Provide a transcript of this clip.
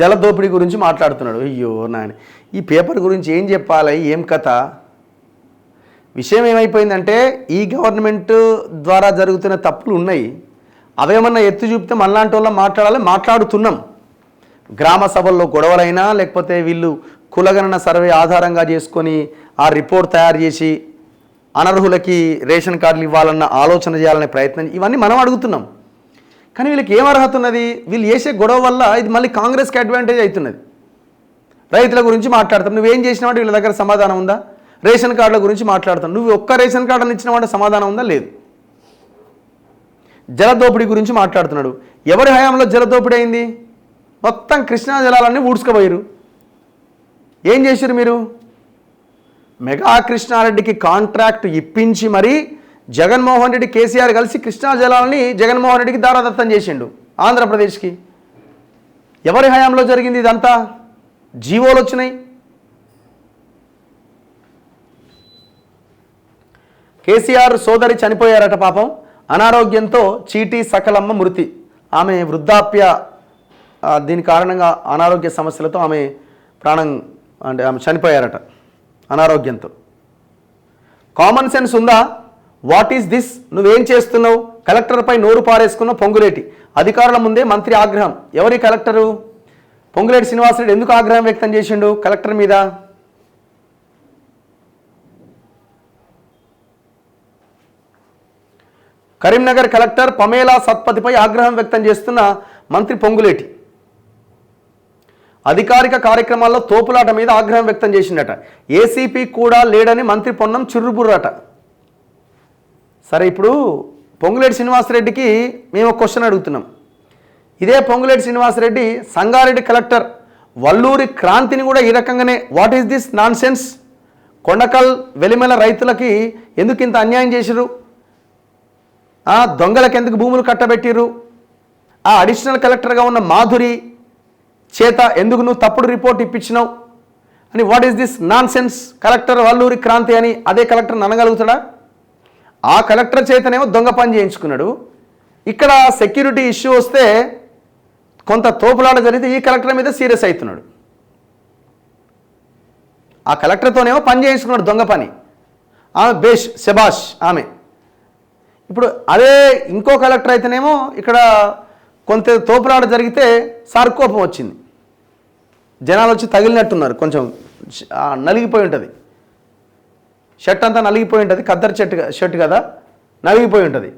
జల దోపిడీ గురించి మాట్లాడుతున్నాడు. అయ్యో నాయన, ఈ పేపర్ గురించి ఏం చెప్పాలి, ఏం కథ? విషయం ఏమైపోయిందంటే ఈ గవర్నమెంట్ ద్వారా జరుగుతున్న తప్పులు ఉన్నాయి, అవేమన్నా ఎత్తి చూపితే మనలాంటి వాళ్ళం మాట్లాడుతున్నాం. గ్రామ సభల్లో గొడవలైనా లేకపోతే వీళ్ళు కులగణన సర్వే ఆధారంగా చేసుకొని ఆ రిపోర్ట్ తయారు చేసి అనర్హులకి రేషన్ కార్డులు ఇవ్వాలన్న ఆలోచన చేయాలనే ప్రయత్నం, ఇవన్నీ మనం అడుగుతున్నాం. కానీ వీళ్ళకి ఏం అర్హత ఉన్నది? వీళ్ళు చేసే గొడవ వల్ల ఇది మళ్ళీ కాంగ్రెస్కి అడ్వాంటేజ్ అవుతున్నది. రైతుల గురించి మాట్లాడతాం, నువ్వేం చేసినావంటే వీళ్ళ దగ్గర సమాధానం ఉందా? రేషన్ కార్డుల గురించి మాట్లాడతాం, నువ్వు ఒక్క రేషన్ కార్డుని ఇచ్చినావంటే సమాధానం ఉందా? లేదు. జలదోపిడీ గురించి మాట్లాడుతున్నాడు. ఎవరి హయాంలో జలదోపిడీ అయింది? మొత్తం కృష్ణా జలాలన్నీ ఊడ్చుకుపోయారు. ఏం చేశారు మీరు? మెగా కృష్ణారెడ్డికి కాంట్రాక్ట్ ఇప్పించి మరీ జగన్మోహన్ రెడ్డి కేసీఆర్ కలిసి కృష్ణా జలాలని జగన్మోహన్ రెడ్డికి దారాదత్తం చేసిండు ఆంధ్రప్రదేశ్కి. ఎవరి హయాంలో జరిగింది ఇదంతా? జీవోలు వచ్చినాయి. కేసీఆర్ సోదరి చనిపోయారట పాపం, అనారోగ్యంతో చీటీ సకలమ్మ మృతి. ఆమె వృద్ధాప్య దీని కారణంగా అనారోగ్య సమస్యలతో ఆమె ఆమె చనిపోయారట అనారోగ్యంతో. కామన్ సెన్స్ ఉందా? What is this? నువ్వేం చేస్తున్నావు? కలెక్టర్పై నోరు పారేసుకున్న పొంగులేటి. అధికారుల ముందే మంత్రి ఆగ్రహం. ఎవరి కలెక్టరు? పొంగులేటి శ్రీనివాసరెడ్డి ఎందుకు ఆగ్రహం వ్యక్తం చేసిండు కలెక్టర్ మీద? కరీంనగర్ కలెక్టర్ పమేలా సత్పతిపై ఆగ్రహం వ్యక్తం చేస్తున్న మంత్రి పొంగులేటి. అధికారిక కార్యక్రమాల్లో తోపులాట మీద ఆగ్రహం వ్యక్తం చేసిండట. ఏసీపీ కూడా లేడని మంత్రి పొన్నం చిర్రుబుర్రట. సరే, ఇప్పుడు పొంగులేటి శ్రీనివాసరెడ్డికి మేము ఒక క్వశ్చన్ అడుగుతున్నాం. ఇదే పొంగులేటి శ్రీనివాసరెడ్డి సంగారెడ్డి కలెక్టర్ వల్లూరి క్రాంతిని కూడా ఈ రకంగానే what is this non sense, Kondakal Velimela రైతులకి ఎందుకు ఇంత అన్యాయం చేసిరు, దొంగలకు ఎందుకు భూములు కట్టబెట్టిరు, ఆ అడిషనల్ కలెక్టర్గా ఉన్న మాధురి చేత ఎందుకు నువ్వు తప్పుడు రిపోర్ట్ ఇప్పించినావు అని what is this nonsense collector Valluri Kranthi అని అదే కలెక్టర్ అనగలుగుతాడా? ఆ కలెక్టర్ చేతనేమో దొంగ పని చేయించుకున్నాడు. ఇక్కడ సెక్యూరిటీ ఇష్యూ వస్తే కొంత తోపులాట జరిగితే ఈ కలెక్టర్ మీద సీరియస్ అవుతున్నాడు. ఆ కలెక్టర్తోనేమో పని చేయించుకున్నాడు దొంగ పని. ఆమె బేష్ శబాష్ ఆమె. ఇప్పుడు అదే ఇంకో కలెక్టర్ అయితేనేమో ఇక్కడ కొంత తోపులాట జరిగితే సార్ కోపం వచ్చింది, జనాలు వచ్చి తగిలినట్టున్నారు, కొంచెం నలిగిపోయి ఉంటుంది, షర్ట్ అంతా నలిగిపోయి ఉంటుంది, ఖద్దరు షర్ట్ కదా, నలిగిపోయి ఉంటుంది.